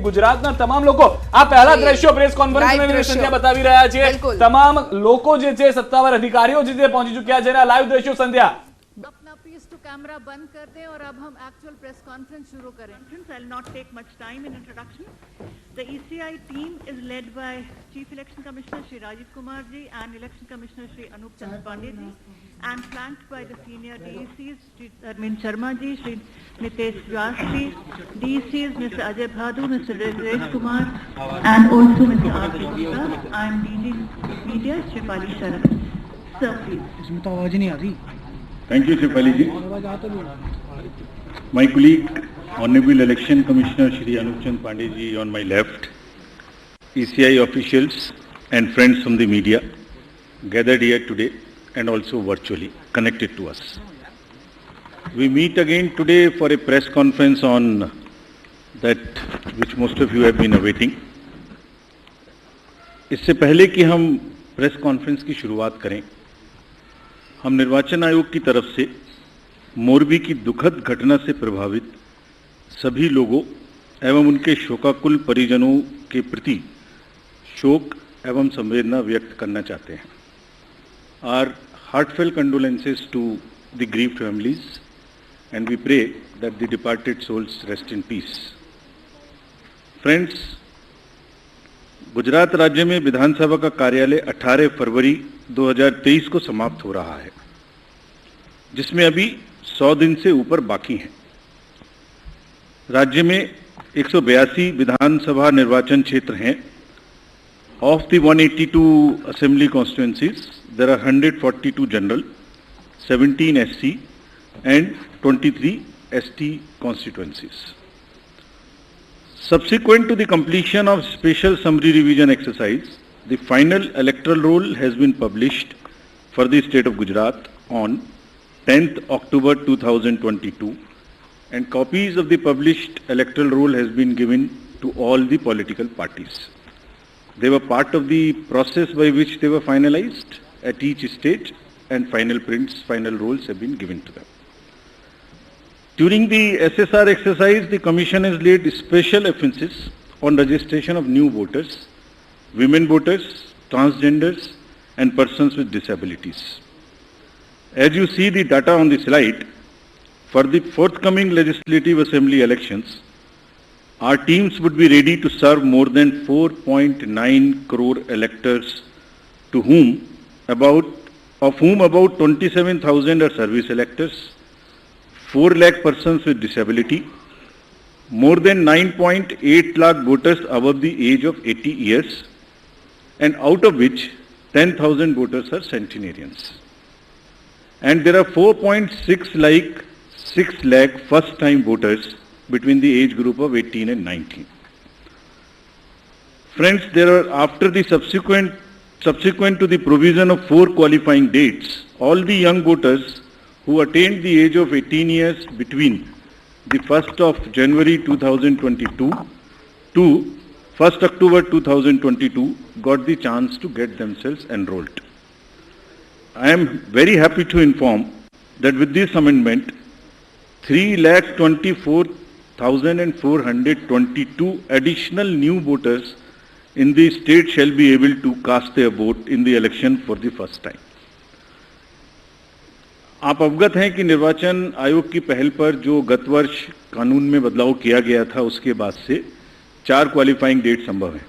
ગુજરાતના તમામ લોકો આ પહેલા દ્રશ્યો પ્રેસ કોન્ફરન્સની સંધ્યા બતાવી રહ્યા છે તમામ લોકો જે છે સત્તાવાર અધિકારીઓ જે પહોંચી ચૂક્યા છે લાઈવ દ્રશ્યો સંધ્યા अपना पीस टू कैमरा बंद कर दें और अब हम एक्चुअल प्रेस कॉन्फ्रेंस शुरू करें. I'll not take much time in introduction. The ECI team is led by Chief Election Commissioner Shri Rajiv Kumar ji and Election Commissioner Shri Anup Chand Pandey ji, and flanked by the senior DECs Shri Arvind Sharma ji, Shri Nitesh Vyas ji, DECs Mr. Ajay Bhadu, Mr. Rajesh Kumar, and also Mr. R.K. Gupta. I am DG Media Shri Sharan. Sir, please. इसमें तो आवाज नहीं आ रही. Thank you, Shri ji. My colleague, Honorable Election Commissioner Shri Anup Chand Pandey ji on my left, ECI officials and friends from the media gathered here today and also virtually connected to us. We meet again today for a press conference on that which most of you have been awaiting. इससे पहले कि हम press conference की शुरुआत करें, हम निर्वाचन आयोग की तरफ से मोरबी की दुखद घटना से प्रभावित सभी लोगों एवं उनके शोकाकुल परिजनों के प्रति शोक एवं संवेदना व्यक्त करना चाहते हैं. Our heartfelt condolences to the grieved families and we pray that the departed souls rest in peace. Friends, Gujarat राज्य में विधानसभा का कार्यालय 18 फरवरी 2023 को समाप्त हो रहा है, जिसमें अभी 100 दिन से ऊपर बाकी हैं. राज्य में 182 विधानसभा निर्वाचन क्षेत्र हैं. Of the 182 assembly constituencies, there are 142 general, 17 SC and 23 ST constituencies. Subsequent to the completion of special summary revision exercise, the final electoral roll has been published for the state of Gujarat on 10th October 2022, and copies of the published electoral roll has been given to all the political parties. They were part of the process by which they were finalized at each stage, and final prints, final rolls have been given to them. During the SSR exercise, the Commission has laid special emphasis on registration of new voters, women voters, transgenders, and persons with disabilities. As you see the data on the slide, for the forthcoming legislative assembly elections, our teams would be ready to serve more than 4.9 crore electors, to whom about 27,000 are service electors, 4 lakh persons with disability, more than 9.8 lakh voters above the age of 80 years, and out of which 10,000 voters are centenarians. And there are 4.6 lakh first-time voters between the age group of 18 and 19. Friends, there are, after the subsequent to the provision of 4 qualifying dates, all the young voters who attained the age of 18 years between the 1st of January 2022 to 1st October 2022 got the chance to get themselves enrolled. I am very happy to inform that with this amendment, 3,24,422 additional new voters in the state shall be able to cast their vote in the election for the first time. आप अवगत हैं कि निर्वाचन आयोग की पहल पर जो गत वर्ष कानून में बदलाव किया गया था, उसके बाद से 4 क्वालिफाइंग डेट संभव है.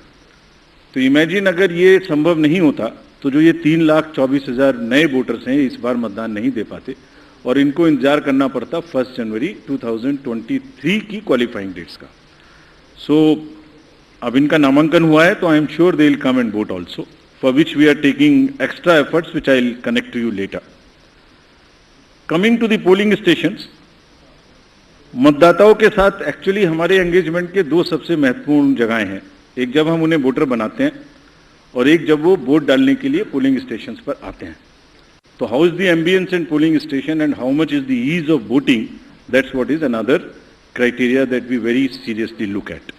तो इमेजिन अगर ये संभव नहीं होता तो जो ये 3,24,000 नए वोटर्स हैं इस बार मतदान नहीं दे पाते और इनको इंतजार करना पड़ता 1 जनवरी 2023 की क्वालिफाइंग डेट्स का. सो अब इनका नामांकन हुआ है तो I am sure they will come and vote also, for which we are taking extra efforts which I will connect to you later. Coming to the polling stations, मतदाताओं के साथ एक्चुअली हमारे एंगेजमेंट के 2 सबसे महत्वपूर्ण जगहें हैं. एक जब हम उन्हें वोटर बनाते हैं और एक जब वो वोट डालने के लिए पोलिंग स्टेशंस पर आते हैं. तो how is the ambience in polling station and how much is the ease of voting, that's what is another criteria that we very seriously look at.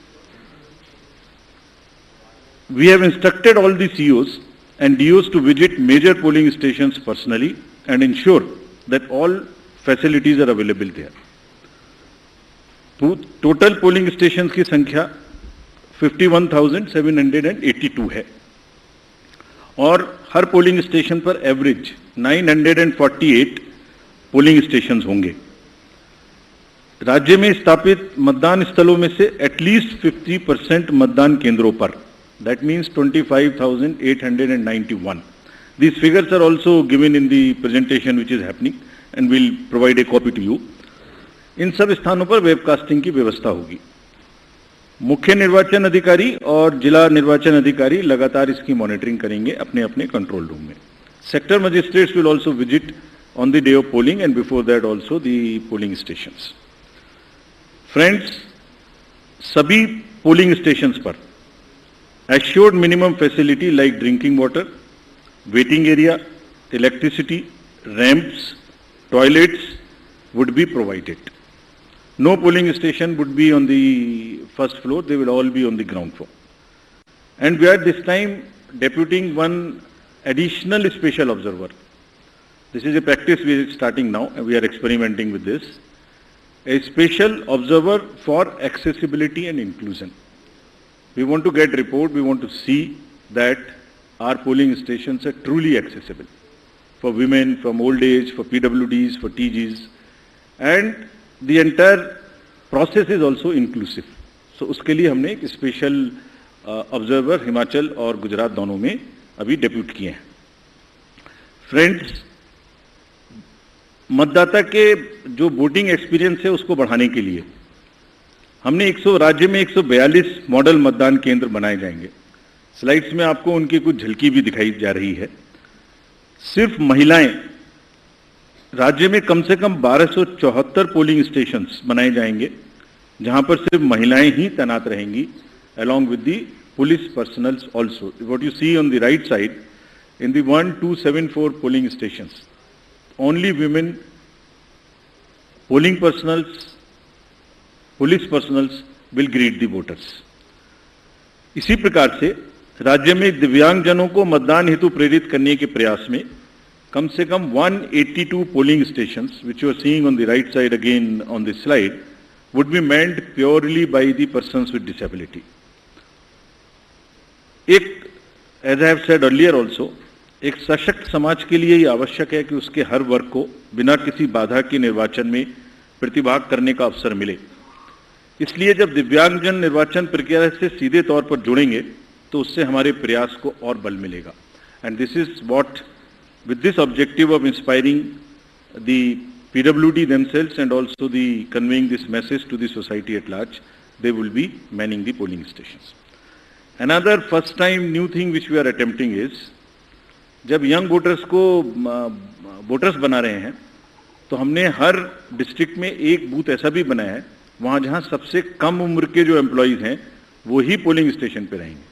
We have instructed all the COs and DOs to visit major polling stations personally and ensure that all facilities are available there. Total polling station की संख्या 51,782 है और हर polling station पर average 948 polling station होंगे। राज्य में स्थापित मतदान स्थलों में से एटलीस्ट 50% मतदान केंद्रों पर, that means 25,891. These figures are also given in the presentation which is happening and we'll provide a copy to you. इन सब स्थानों पर वेबकास्टिंग की व्यवस्था होगी। मुख्य निर्वाचन अधिकारी और जिला निर्वाचन अधिकारी लगातार इसकी मॉनिटरिंग करेंगे अपने अपने कंट्रोल रूम में। Sector magistrates will also visit on the day of polling and before that also the polling stations. Friends, सभी पोलिंग स्टेशंस पर assured minimum facility like drinking water, waiting area, electricity, ramps, toilets would be provided. No polling station would be on the first floor, they will all be on the ground floor. And we are this time deputing one additional special observer. This is a practice we are starting now and we are experimenting with this. A special observer for accessibility and inclusion. We want to get report, we want to see that our polling stations are truly accessible for women, from old age, for PWDs, for TGs, and the entire process is also inclusive. So उसके लिए हमने एक special observer Himachal और गुजरात दोनों में अभी depute किए हैं। फ्रेंड्स, मतदाता के जो वोटिंग एक्सपीरियंस है उसको बढ़ाने के लिए हमने राज्य में 142 मॉडल मतदान केंद्र बनाए जाएंगे। स्लाइड्स में आपको उनकी कुछ झलकी भी दिखाई जा रही है। सिर्फ महिलाएं, राज्य में कम से कम 1274 पोलिंग स्टेशंस बनाए जाएंगे जहां पर सिर्फ महिलाएं ही तैनात रहेंगी along with the police personnel also. What you see on the right side, in the 1274 polling stations, only women, polling personnels, police personnels will greet the voters. इसी प्रकार से राज्य में दिव्यांगजनों को मतदान हेतु प्रेरित करने के प्रयास में कम से कम 182 polling stations, which you are seeing on the right side again on this slide, would be manned purely by the persons with disability. as I have said earlier also, एक सशक्त समाज के लिए ये आवश्यक है कि उसके हर वर्ग को बिना किसी बाधा के निर्वाचन में प्रतिभाग करने का अवसर मिले। इसलिए जब दिव्यांगजन निर्वाचन प्रक्रिया से सीधे तौर पर जुड़ेंगे तो उससे हमारे प्रयास को और बल मिलेगा। And this is what with this objective of inspiring the PWD themselves and also the conveying this message to the society at large, they will be manning the polling stations. Another first time new thing which we are attempting is, जब young voters को voters बना रहे हैं तो हमने हर district में एक booth ऐसा भी बनाया है वहां जहां सबसे कम उम्र के जो एम्प्लॉइज हैं वो ही पोलिंग स्टेशन पे रहेंगे।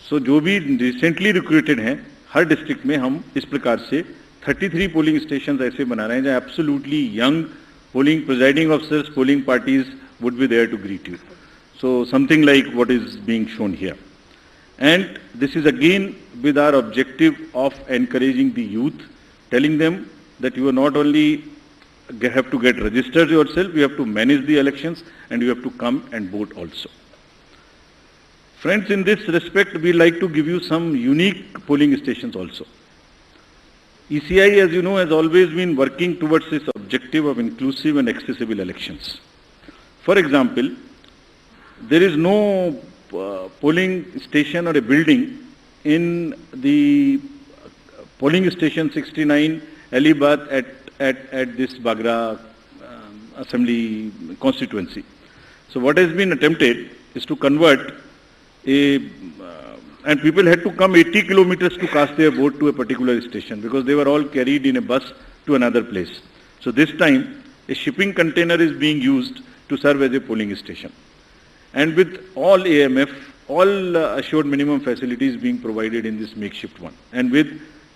सो जो भी रिसेंटली रिक्रूटेड हैं हर डिस्ट्रिक्ट में हम इस प्रकार से 33 पोलिंग स्टेशन ऐसे बना रहे हैं जहां absolutely young polling presiding officers, polling parties would be there to greet you. So something like what is being shown here. And this is again with our objective of encouraging the youth, telling them that you are not only have to get registered yourself, you have to manage the elections and you have to come and vote also. Friends, in this respect, we like to give you some unique polling stations also. ECI, as you know, has always been working towards this objective of inclusive and accessible elections. For example, there is no polling station or a building in the polling station 69 Alibad at this Bagra assembly constituency. So what has been attempted is to convert and people had to come 80 kilometers to cast their vote to a particular station because they were all carried in a bus to another place. So this time a shipping container is being used to serve as a polling station. And with all AMF, all assured minimum facilities being provided in this makeshift one, and with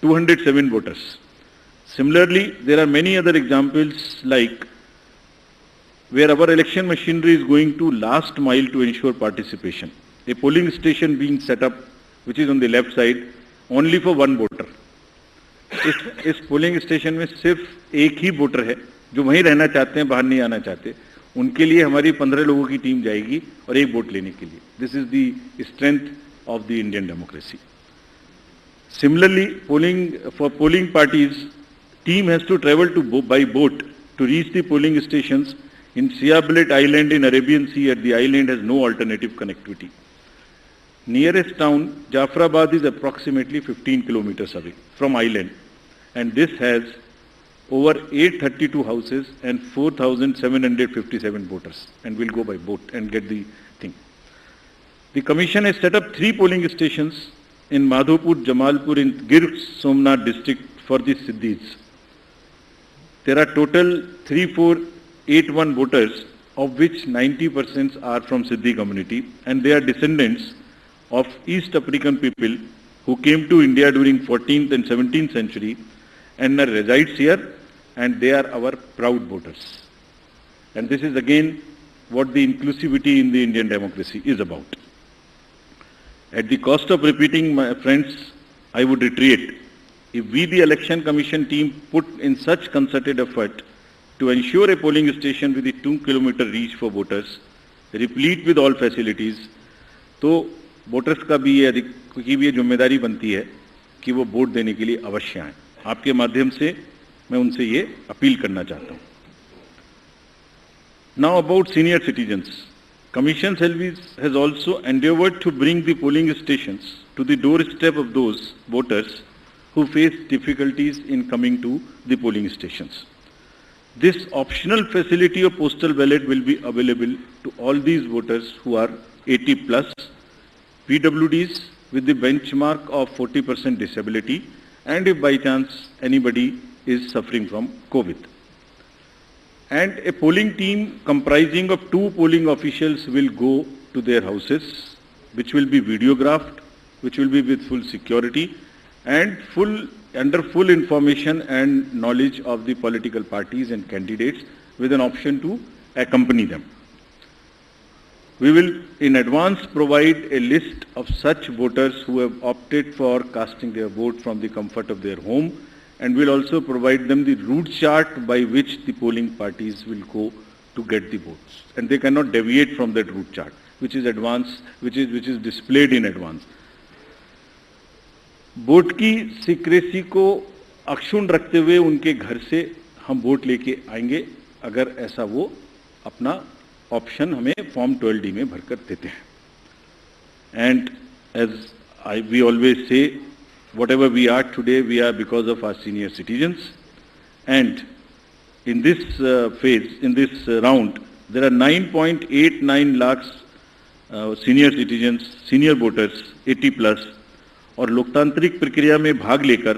207 voters. Similarly, there are many other examples like where our election machinery is going to last mile to ensure participation. A polling station being set up, which is on the left side, only for one voter. इस polling station में सिर्फ एक ही voter है जो वहीं रहना चाहते हैं, बाहर नहीं आना चाहते। उनके लिए हमारी 15 लोगों की टीम जाएगी और एक वोट लेने के लिए. This is the strength of the Indian democracy. Similarly, polling parties, team has to travel by boat to reach the polling stations in Siabelet Island in Arabian Sea. At the island has no alternative connectivity. Nearest town, Jafrabad, is approximately 15 kilometers away from island, and this has over 832 houses and 4,757 voters, and will go by boat and get the thing. The commission has set up 3 polling stations in Madhopur, Jamalpur, in Gir Somnath district for the Siddhis. There are total 3481 voters, of which 90% are from Siddhi community, and they are descendants of East African people who came to India during 14th and 17th century and resides here, and they are our proud voters. And this is again what the inclusivity in the Indian democracy is about. At the cost of repeating, my friends, I would reiterate, if we, the Election Commission team, put in such concerted effort to ensure a polling station with a 2-kilometer reach for voters, replete with all facilities, तो voters का भी ये जिम्मेदारी बनती है कि वो vote देने के लिए अवश्य आएं. आपके माध्यम से मैं उनसे ये अपील करना चाहता हूं. Now about senior citizens. Commission has also endeavored to bring the polling stations to the doorstep of those voters who face difficulties in coming to the polling stations. This optional facility of postal ballot will be available to all these voters who are 80 plus, PWDs with the benchmark of 40% disability, and if by chance anybody is suffering from COVID. And a polling team comprising of 2 polling officials will go to their houses, which will be videographed, which will be with full security and under full information and knowledge of the political parties and candidates, with an option to accompany them. We will in advance provide a list of such voters who have opted for casting their vote from the comfort of their home, and will also provide them the route chart by which the polling parties will go to get the votes. And they cannot deviate from that route chart, which is displayed in advance. Vote की secrecy को अक्षुण्ण रखते हुए उनके घर से हम vote लेके आएंगे, अगर ऐसा वो अपना ऑप्शन हमें फॉर्म 12D में भरकर देते हैं. And as we always say, whatever we are today, we are because of our senior citizens. And in this phase, in this round, there are 9.89 lakhs senior citizens, senior voters, 80 plus, और लोकतांत्रिक प्रक्रिया में भाग लेकर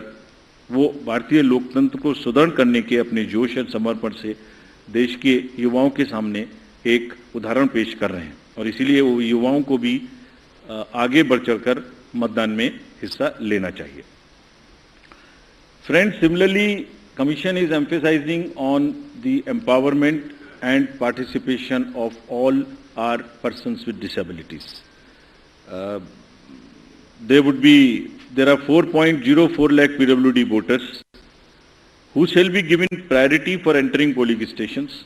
वो भारतीय लोकतंत्र को सुदृढ़ करने के अपने जोश और समर्पण से देश के युवाओं के सामने एक उदाहरण पेश कर रहे हैं, और इसीलिए वो युवाओं को भी आगे बढ़ चढ़कर मतदान में हिस्सा लेना चाहिए. Friends, similarly, Commission is emphasizing on the empowerment and participation of all our persons with disabilities. There are 4.04 lakh PWD voters who shall be given priority for entering polling stations.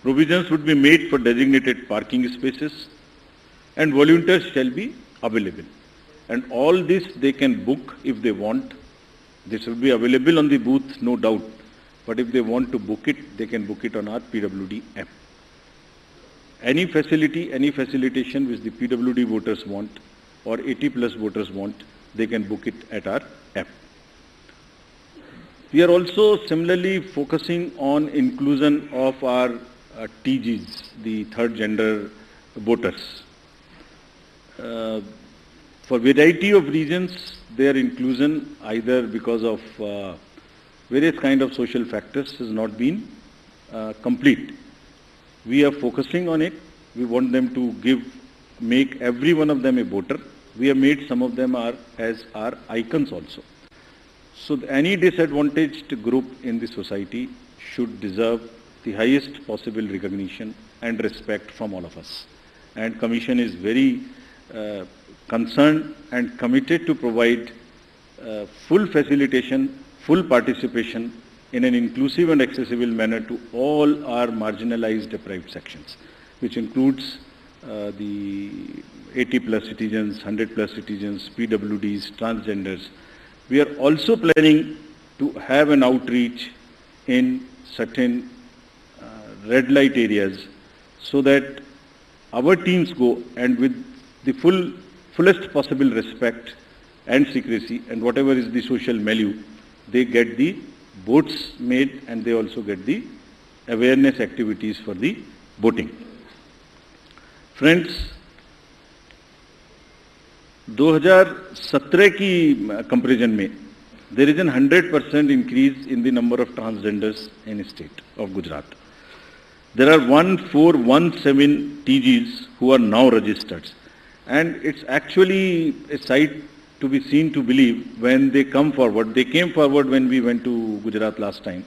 Provisions would be made for designated parking spaces, and volunteers shall be available. And all this they can book if they want. This will be available on the booth, no doubt. But if they want to book it, they can book it on our PWD app. Any facility, any facilitation which the PWD voters want or 80 plus voters want, they can book it at our app. We are also similarly focusing on inclusion of our TGs, the third gender voters. For variety of reasons, their inclusion, either because of various kind of social factors, has not been complete. We are focusing on it. We want them to make every one of them a voter. We have made some of them as our icons also. So any disadvantaged group in the society should deserve the highest possible recognition and respect from all of us. And Commission is very concerned and committed to provide full facilitation, full participation in an inclusive and accessible manner to all our marginalized deprived sections, which includes the 80 plus citizens, 100 plus citizens, PWDs, transgenders. We are also planning to have an outreach in certain red light areas so that our teams go and with the fullest possible respect and secrecy and whatever is the social milieu, they get the boats made and they also get the awareness activities for the boating. Friends, 2017 की comparison में there is a 100% increase in the number of transgenders in the state of Gujarat. There are 1417 TGs who are now registered, and it's actually a sight to be seen to believe when they come forward. They came forward when we went to Gujarat last time,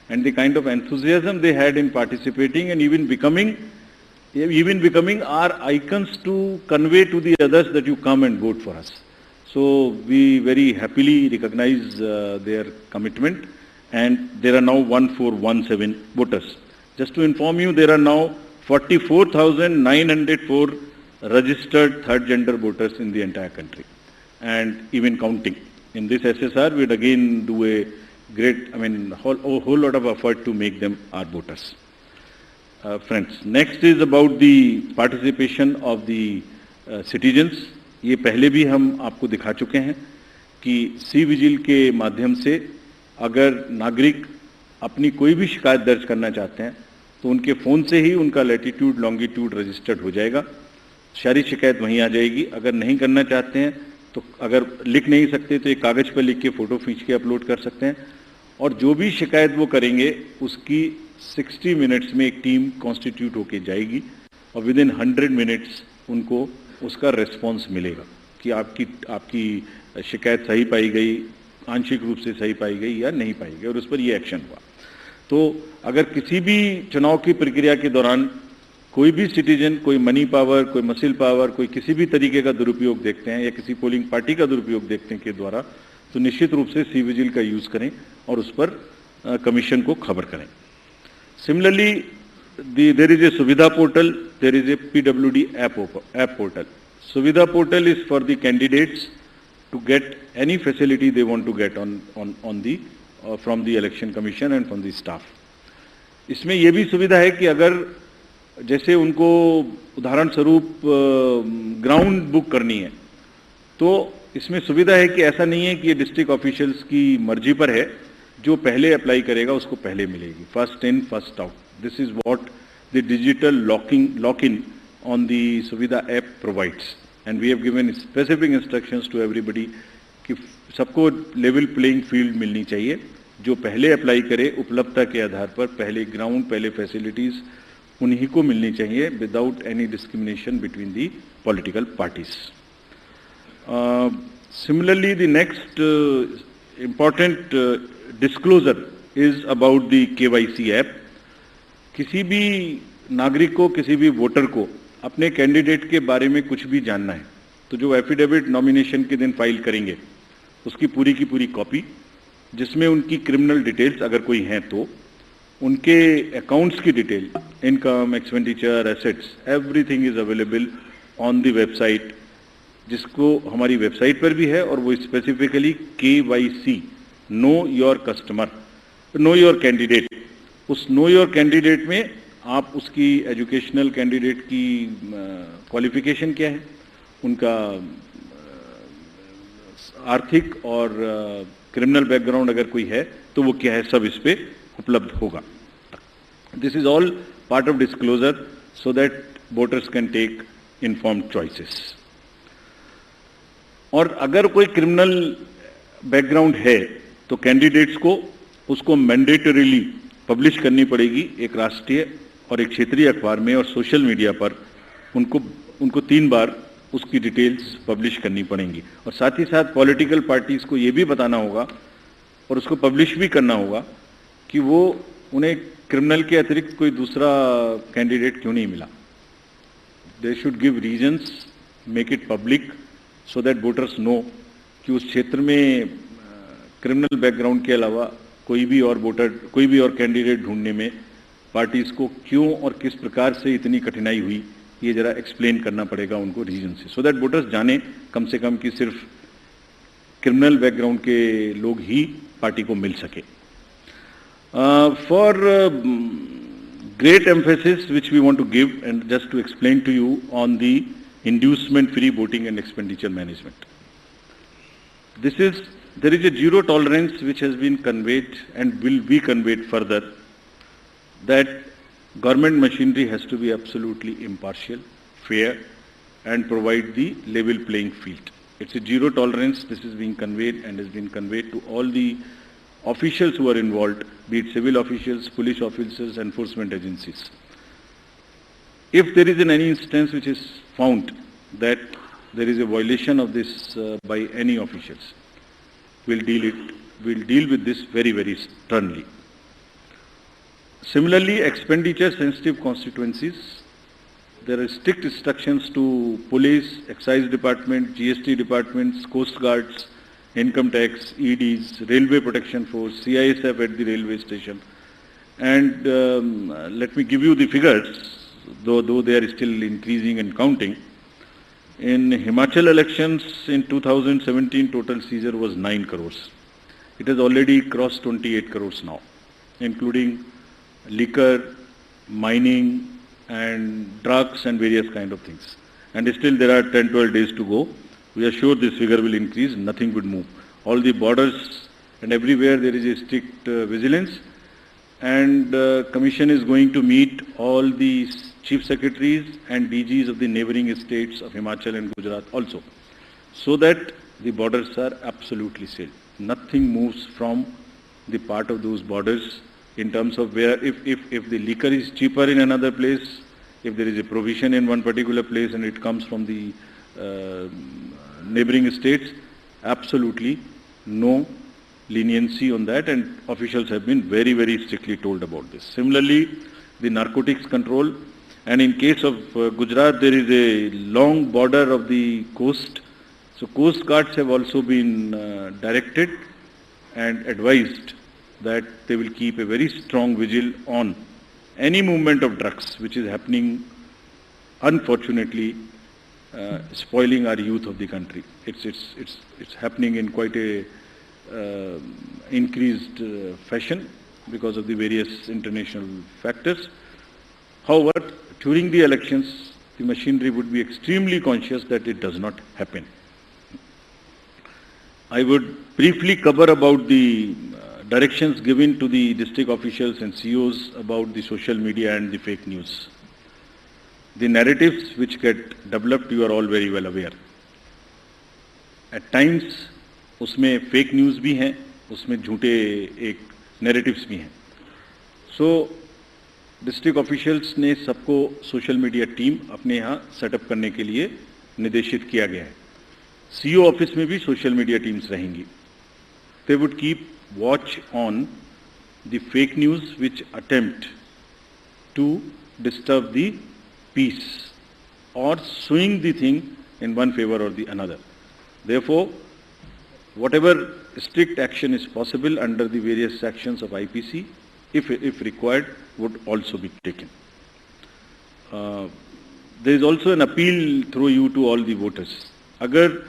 and the kind of enthusiasm they had in participating and even becoming our icons to convey to the others that you come and vote for us. So we very happily recognize their commitment, and there are now 1417 voters. Just to inform you, there are now 44,904 registered third gender voters in the entire country, and even counting. In this SSR, we'd again do a great, whole lot of effort to make them our voters. Friends, next is about the participation of the citizens. ये पहले भी हम आपको दिखा चुके हैं कि C vigil के माध्यम से अगर नागरिक अपनी कोई भी शिकायत दर्ज करना चाहते हैं तो उनके फ़ोन से ही उनका लैटिट्यूड लॉन्गिट्यूड रजिस्टर्ड हो जाएगा, सारी शिकायत वहीं आ जाएगी। अगर नहीं करना चाहते हैं तो अगर लिख नहीं सकते तो एक कागज़ पर लिख के फ़ोटो खींच के अपलोड कर सकते हैं, और जो भी शिकायत वो करेंगे उसकी 60 मिनट्स में एक टीम कॉन्स्टिट्यूट होके जाएगी और विद इन 100 मिनट्स उनको उसका रिस्पॉन्स मिलेगा कि आपकी शिकायत सही पाई गई, आंशिक रूप से सही पाई गई या नहीं पाई गई, और उस पर ये एक्शन हुआ। तो अगर किसी भी चुनाव की प्रक्रिया के दौरान कोई भी सिटीजन कोई मनी पावर, कोई मसिल पावर, कोई किसी भी तरीके का दुरुपयोग देखते हैं या किसी पोलिंग पार्टी का दुरुपयोग देखते हैं के द्वारा, तो निश्चित रूप से सी विजिल का यूज़ करें और उस पर कमीशन को खबर करें। Similarly there is a Suvidha portal, there is a PWD app portal. Suvidha portal is for the candidates to get any facility they want to get on the from the election commission and from the staff. इसमें ये भी सुविधा है कि अगर जैसे उनको उदाहरण स्वरूप ग्राउंड बुक करनी है तो इसमें सुविधा है कि ऐसा नहीं है कि ये डिस्ट्रिक्ट ऑफिशियल्स की मर्जी पर है, जो पहले अप्लाई करेगा उसको पहले मिलेगी, first in first out. This is what the digital lock-in on the Suvidha app provides, and we have given specific instructions to everybody कि सबको level playing field मिलनी चाहिए। जो पहले अप्लाई करे उपलब्धता के आधार पर पहले ग्राउंड, पहले फैसिलिटीज उन्हीं को मिलनी चाहिए without any discrimination between the political parties. Similarly, the next important disclosure is about the KYC app. किसी भी नागरिक को, किसी भी वोटर को अपने कैंडिडेट के बारे में कुछ भी जानना है तो जो एफिडेविट नॉमिनेशन के दिन फाइल करेंगे उसकी पूरी की पूरी कॉपी, जिसमें उनकी क्रिमिनल डिटेल्स अगर कोई हैं तो उनके अकाउंट्स की detail, income, expenditure, assets, everything is available on the website, जिसको हमारी वेबसाइट पर भी है, और वो specifically KYC, know your customer, know your candidate. उस नो योर कैंडिडेट में आप उसकी एजुकेशनल कैंडिडेट की क्वालिफिकेशन क्या है, उनका आर्थिक और क्रिमिनल बैकग्राउंड अगर कोई है तो वो क्या है, सब इस पे उपलब्ध होगा। This is all part of disclosure so that voters can take informed choices. और अगर कोई क्रिमिनल बैकग्राउंड है तो कैंडिडेट्स को उसको मैंडेटरीली पब्लिश करनी पड़ेगी एक राष्ट्रीय और एक क्षेत्रीय अखबार में, और सोशल मीडिया पर उनको 3 बार उसकी डिटेल्स पब्लिश करनी पड़ेंगी। और साथ ही साथ पॉलिटिकल पार्टीज को ये भी बताना होगा और उसको पब्लिश भी करना होगा कि वो उन्हें क्रिमिनल के अतिरिक्त कोई दूसरा कैंडिडेट क्यों नहीं मिला। They should give reasons, make it public so that voters know कि उस क्षेत्र में क्रिमिनल बैकग्राउंड के अलावा कोई भी और कैंडिडेट ढूंढने में पार्टीज को क्यों और किस प्रकार से इतनी कठिनाई हुई, ये जरा एक्सप्लेन करना पड़ेगा उनको रीजन से, सो दैट वोटर्स जाने कम से कम कि सिर्फ क्रिमिनल बैकग्राउंड के लोग ही पार्टी को मिल सके. For great emphasis which we want to give, and just to explain to you on the inducement free voting and expenditure management. There is a zero tolerance which has been conveyed and will be conveyed further, that government machinery has to be absolutely impartial, fair, and provide the level playing field. It's a zero tolerance. This is being conveyed and has been conveyed to all the officials who are involved, be it civil officials, police officers, enforcement agencies. If there is any instance which is found that there is a violation of this by any officials, we'll deal with this very, very sternly. Similarly, expenditure sensitive constituencies, there are strict instructions to police, excise department, GST departments, coast guards, income tax, EDs, railway protection force, CISF at the railway station. And let me give you the figures, though they are still increasing and counting. In Himachal elections in 2017, total seizure was 9 crores. It has already crossed 28 crores now, including liquor, mining, and drugs and various kind of things. And still there are 10-12 days to go. We are sure this figure will increase, nothing would move. All the borders and everywhere there is a strict vigilance, and Commission is going to meet all the Chief Secretaries and DGs of the neighboring states of Himachal and Gujarat also, so that the borders are absolutely safe. Nothing moves from the part of those borders in terms of where, if the liquor is cheaper in another place, if there is a provision in one particular place and it comes from the neighboring states, absolutely no leniency on that, and officials have been very, very strictly told about this. Similarly, the narcotics control, and in case of Gujarat, there is a long border of the coast, so coast guards have also been directed and advised that they will keep a very strong vigil on any movement of drugs which is happening, unfortunately, spoiling our youth of the country. It's happening in quite a increased fashion because of the various international factors. However, during the elections, the machinery would be extremely conscious that it does not happen. I would briefly cover about the directions given to the district officials and COs about the social media and the fake news. The narratives which get developed, you are all very well aware. At times, उसमें fake news भी हैं, उसमें झूठे एक narratives भी हैं. So, district officials ने सबको social media team अपने यहाँ setup करने के लिए निर्देशित किया गया है. CO office में भी social media teams रहेंगी. They would keep watch on the fake news which attempt to disturb the peace or swing the thing in one favor or the another. Therefore, whatever strict action is possible under the various sections of IPC, if required, would also be taken. There is also an appeal through you to all the voters. अगर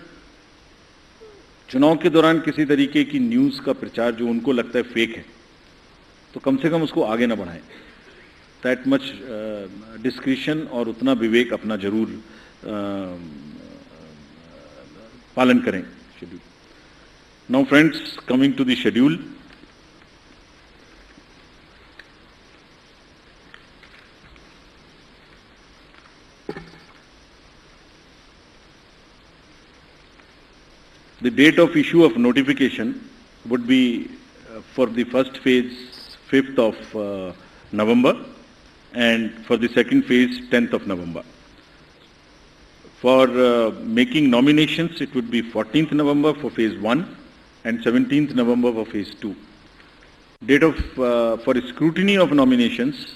चुनाव के दौरान किसी तरीके की news का प्रचार जो उनको लगता है फेक है, तो कम से कम उसको आगे ना बढ़ाएं. That much discretion और उतना विवेक अपना जरूर पालन करें. Schedule. Now friends, coming to the schedule. The date of issue of notification would be for the first phase 5th of November, and for the second phase 10th of November. For making nominations, it would be 14th November for phase 1 and 17th November for phase 2. Date of for scrutiny of nominations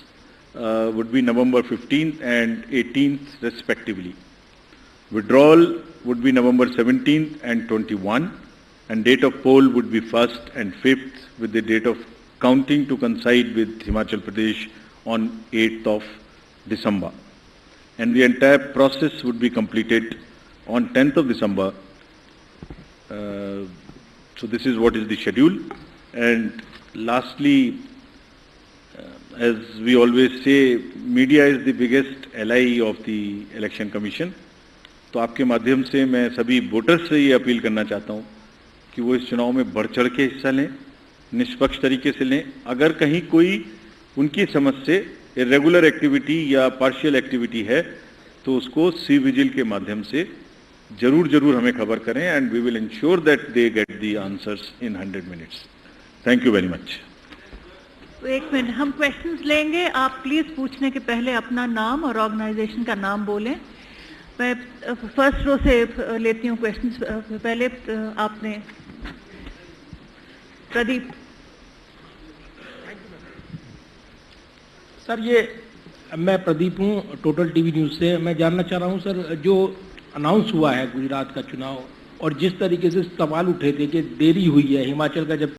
would be November 15th and 18th respectively. Withdrawal would be November 17th and 21, and date of poll would be 1st and 5th, with the date of counting to coincide with Himachal Pradesh on 8th of December. And the entire process would be completed on 10th of December. So this is what is the schedule. And lastly, as we always say, media is the biggest ally of the Election Commission. तो आपके माध्यम से मैं सभी voters से ये appeal करना चाहता हूँ कि वो इस चुनाव में बढ़ चढ़ के हिस्सा लें, निष्पक्ष तरीके से लें। अगर कहीं कोई उनकी समझ से इरेगुलर एक्टिविटी या पार्शियल एक्टिविटी है तो उसको सी विजिल के माध्यम से जरूर हमें खबर करें, and we will ensure that they get the answers in 100 minutes. Thank you very much. एक मिनट, हम क्वेश्चंस लेंगे। आप प्लीज पूछने के पहले अपना नाम और ऑर्गेनाइजेशन का नाम बोलें। मैं फर्स्ट रो से लेती हूँ क्वेश्चंस। पहले आपने प्रदीप। सर, ये मैं प्रदीप हूँ, टोटल टीवी न्यूज़ से। मैं जानना चाह रहा हूँ सर, जो अनाउंस हुआ है गुजरात का चुनाव और जिस तरीके से सवाल उठे थे कि देरी हुई है, हिमाचल का जब